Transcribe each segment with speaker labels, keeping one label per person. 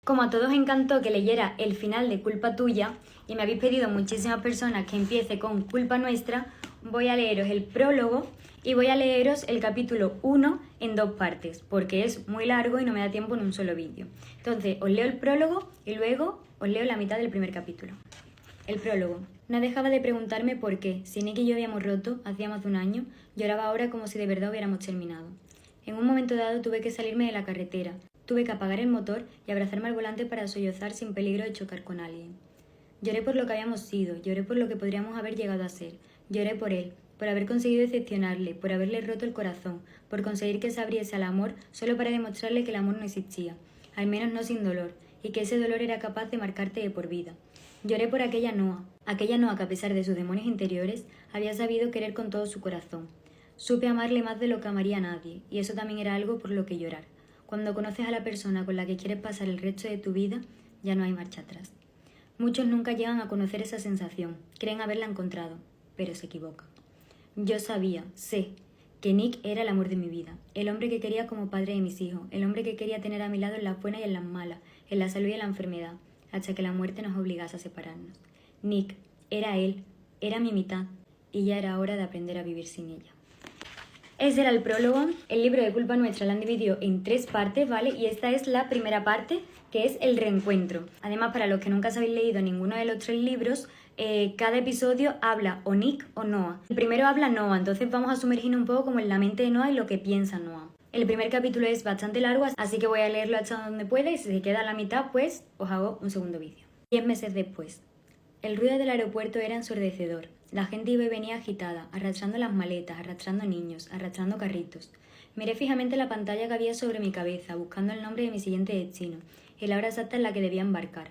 Speaker 1: Como a todos encantó que leyera el final de Culpa Tuya y me habéis pedido muchísimas personas que empiece con Culpa Nuestra, voy a leeros el prólogo y voy a leeros el capítulo 1 en 2 partes, porque es muy largo y no me da tiempo en un solo vídeo. Entonces, os leo el prólogo y luego os leo la mitad del primer capítulo. El prólogo. No dejaba de preguntarme por qué, si Nick y yo habíamos roto, hacía más de un año, lloraba ahora como si de verdad hubiéramos terminado. En un momento dado tuve que salirme de la carretera, tuve que apagar el motor y abrazarme al volante para sollozar sin peligro de chocar con alguien. Lloré por lo que habíamos sido, lloré por lo que podríamos haber llegado a ser, lloré por él, por haber conseguido decepcionarle, por haberle roto el corazón, por conseguir que se abriese al amor solo para demostrarle que el amor no existía, al menos no sin dolor, y que ese dolor era capaz de marcarte de por vida. Lloré por aquella Noa que a pesar de sus demonios interiores había sabido querer con todo su corazón. Supe amarle más de lo que amaría a nadie, y eso también era algo por lo que llorar. Cuando conoces a la persona con la que quieres pasar el resto de tu vida, ya no hay marcha atrás. Muchos nunca llegan a conocer esa sensación, creen haberla encontrado, pero se equivocan. Yo sé, que Nick era el amor de mi vida, el hombre que quería como padre de mis hijos, el hombre que quería tener a mi lado en las buenas y en las malas, en la salud y en la enfermedad, hasta que la muerte nos obligase a separarnos. Nick, era él, era mi mitad, y ya era hora de aprender a vivir sin ella. Ese era el prólogo. El libro de Culpa Nuestra lo han dividido en 3 partes, ¿vale? Y esta es la primera parte, que es el reencuentro. Además, para los que nunca os habéis leído ninguno de los 3 libros, cada episodio habla o Nick o Noah. El primero habla Noah, entonces vamos a sumergirnos un poco como en la mente de Noah y lo que piensa Noah. El primer capítulo es bastante largo, así que voy a leerlo hasta donde pueda y si se queda a la mitad, pues os hago un segundo vídeo. 10 meses después. El ruido del aeropuerto era ensordecedor. La gente iba y venía agitada, arrastrando las maletas, arrastrando niños, arrastrando carritos. Miré fijamente la pantalla que había sobre mi cabeza, buscando el nombre de mi siguiente destino y la hora exacta en la que debía embarcar.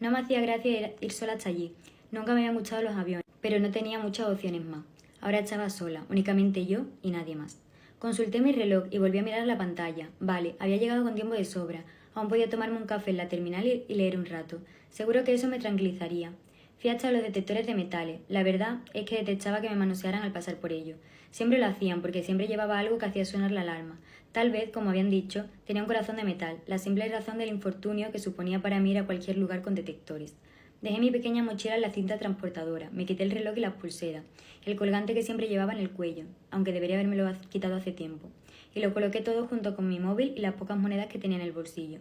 Speaker 1: No me hacía gracia ir sola hasta allí. Nunca me habían gustado los aviones, pero no tenía muchas opciones más. Ahora estaba sola, únicamente yo y nadie más. Consulté mi reloj y volví a mirar la pantalla. Vale, había llegado con tiempo de sobra. Aún podía tomarme un café en la terminal y leer un rato. Seguro que eso me tranquilizaría. Fui hasta los detectores de metales. La verdad es que detectaba que me manosearan al pasar por ellos. Siempre lo hacían porque siempre llevaba algo que hacía sonar la alarma. Tal vez, como habían dicho, tenía un corazón de metal, la simple razón del infortunio que suponía para mí ir a cualquier lugar con detectores. Dejé mi pequeña mochila en la cinta transportadora, me quité el reloj y las pulseras, el colgante que siempre llevaba en el cuello, aunque debería habérmelo quitado hace tiempo, y lo coloqué todo junto con mi móvil y las pocas monedas que tenía en el bolsillo.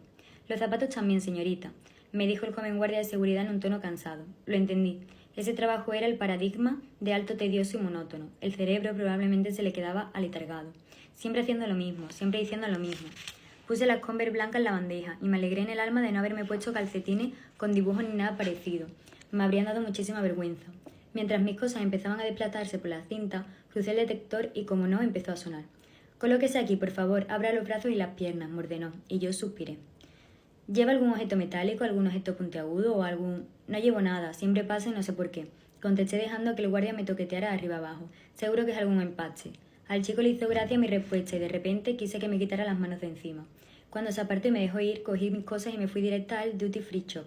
Speaker 1: Los zapatos también, señorita, me dijo el joven guardia de seguridad en un tono cansado. Lo entendí. Ese trabajo era el paradigma de alto, tedioso y monótono. El cerebro probablemente se le quedaba aletargado. Siempre haciendo lo mismo, siempre diciendo lo mismo. Puse las Converse blancas en la bandeja y me alegré en el alma de no haberme puesto calcetines con dibujos ni nada parecido. Me habrían dado muchísima vergüenza. Mientras mis cosas empezaban a desplazarse por la cinta, crucé el detector y, como no, empezó a sonar. «Colóquese aquí, por favor, abra los brazos y las piernas», me ordenó, y yo suspiré. ¿Lleva algún objeto metálico, algún objeto puntiagudo o algún...? No llevo nada, siempre pasa y no sé por qué. Contesté dejando que el guardia me toqueteara de arriba abajo. Seguro que es algún empache. Al chico le hizo gracia mi respuesta y de repente quise que me quitara las manos de encima. Cuando se apartó y me dejó ir, cogí mis cosas y me fui directa al Duty Free Shop.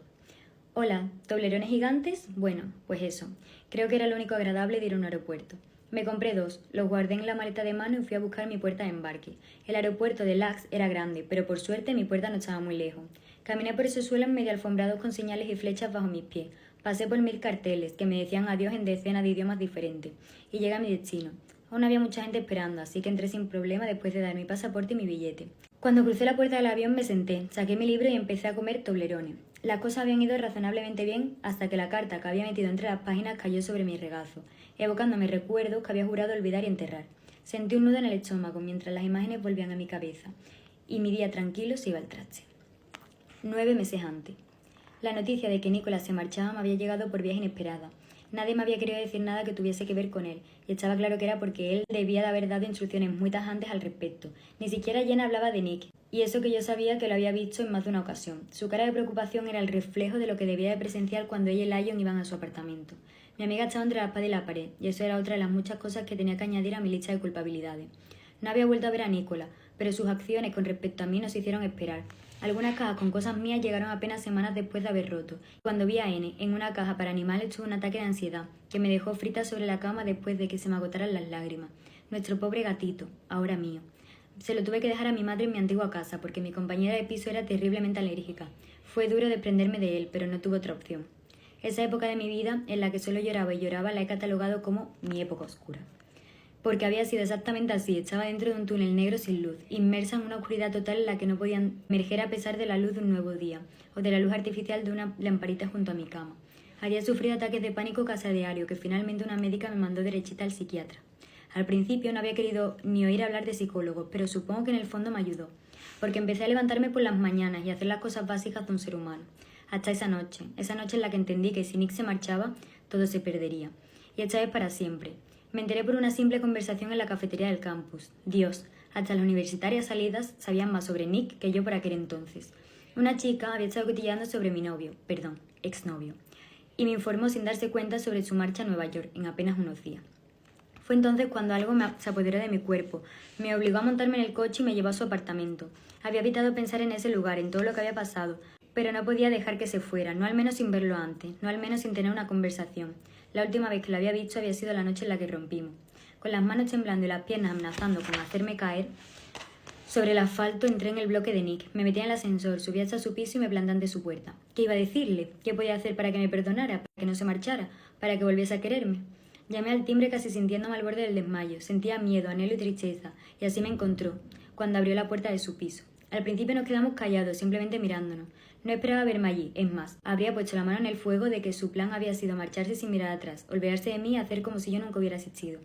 Speaker 1: Hola, ¿toblerones gigantes? Bueno, pues eso. Creo que era lo único agradable de ir a un aeropuerto. Me compré 2, los guardé en la maleta de mano y fui a buscar mi puerta de embarque. El aeropuerto de Lax era grande, pero por suerte mi puerta no estaba muy lejos. Caminé por ese suelo medio alfombrado con señales y flechas bajo mis pies. Pasé por 1000 carteles que me decían adiós en decenas de idiomas diferentes. Y llegué a mi destino. Aún había mucha gente esperando, así que entré sin problema después de dar mi pasaporte y mi billete. Cuando crucé la puerta del avión me senté, saqué mi libro y empecé a comer toblerones. Las cosas habían ido razonablemente bien hasta que la carta que había metido entre las páginas cayó sobre mi regazo, evocándome recuerdos que había jurado olvidar y enterrar. Sentí un nudo en el estómago mientras las imágenes volvían a mi cabeza, y mi día tranquilo se iba al traste. 9 meses antes. La noticia de que Nicolás se marchaba me había llegado por vías inesperadas. Nadie me había querido decir nada que tuviese que ver con él, y estaba claro que era porque él debía de haber dado instrucciones muy tajantes al respecto. Ni siquiera Jen hablaba de Nick, y eso que yo sabía que lo había visto en más de una ocasión. Su cara de preocupación era el reflejo de lo que debía de presenciar cuando ella y Lion iban a su apartamento. Mi amiga estaba entre la espada y la pared, y eso era otra de las muchas cosas que tenía que añadir a mi lista de culpabilidades. No había vuelto a ver a Nicolás, pero sus acciones con respecto a mí nos hicieron esperar. Algunas cajas con cosas mías llegaron apenas semanas después de haber roto. Cuando vi a N en una caja para animales tuve un ataque de ansiedad, que me dejó frita sobre la cama después de que se me agotaran las lágrimas. Nuestro pobre gatito, ahora mío. Se lo tuve que dejar a mi madre en mi antigua casa, porque mi compañera de piso era terriblemente alérgica. Fue duro desprenderme de él, pero no tuve otra opción. Esa época de mi vida, en la que solo lloraba y lloraba, la he catalogado como mi época oscura. Porque había sido exactamente así, estaba dentro de un túnel negro sin luz, inmersa en una oscuridad total en la que no podía emerger a pesar de la luz de un nuevo día, o de la luz artificial de una lamparita junto a mi cama. Había sufrido ataques de pánico casi a diario, que finalmente una médica me mandó derechita al psiquiatra. Al principio no había querido ni oír hablar de psicólogos, pero supongo que en el fondo me ayudó, porque empecé a levantarme por las mañanas y a hacer las cosas básicas de un ser humano. Hasta esa noche en la que entendí que si Nick se marchaba, todo se perdería. Y esta vez para siempre. Me enteré por una simple conversación en la cafetería del campus. Dios, hasta las universitarias salidas sabían más sobre Nick que yo por aquel entonces. Una chica había estado cotilleando sobre mi exnovio, y me informó sin darse cuenta sobre su marcha a Nueva York en apenas unos días. Fue entonces cuando algo se apoderó de mi cuerpo, me obligó a montarme en el coche y me llevó a su apartamento. Había evitado pensar en ese lugar, en todo lo que había pasado, pero no podía dejar que se fuera, no al menos sin verlo antes, no al menos sin tener una conversación. La última vez que lo había visto había sido la noche en la que rompimos. Con las manos temblando y las piernas amenazando con hacerme caer sobre el asfalto, entré en el bloque de Nick. Me metí en el ascensor, subí hasta su piso y me planté ante su puerta. ¿Qué iba a decirle? ¿Qué podía hacer para que me perdonara? ¿Para que no se marchara? ¿Para que volviese a quererme? Llamé al timbre casi sintiéndome al borde del desmayo. Sentía miedo, anhelo y tristeza. Y así me encontró, cuando abrió la puerta de su piso. Al principio nos quedamos callados, simplemente mirándonos. No esperaba verme allí, es más, habría puesto la mano en el fuego de que su plan había sido marcharse sin mirar atrás, olvidarse de mí y hacer como si yo nunca hubiera existido.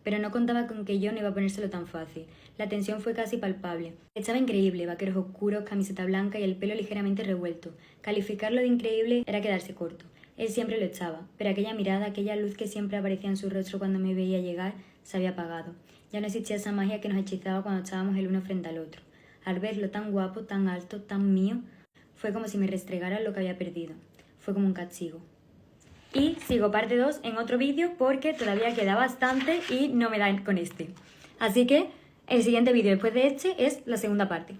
Speaker 1: Pero no contaba con que yo no iba a ponérselo tan fácil. La tensión fue casi palpable. Estaba increíble, vaqueros oscuros, camiseta blanca y el pelo ligeramente revuelto. Calificarlo de increíble era quedarse corto. Él siempre lo estaba, pero aquella mirada, aquella luz que siempre aparecía en su rostro cuando me veía llegar, se había apagado. Ya no existía esa magia que nos hechizaba cuando estábamos el uno frente al otro. Al verlo tan guapo, tan alto, tan mío, fue como si me restregara lo que había perdido. Fue como un castigo. Y sigo parte 2 en otro vídeo porque todavía queda bastante y no me da con este. Así que el siguiente vídeo después de este es la segunda parte.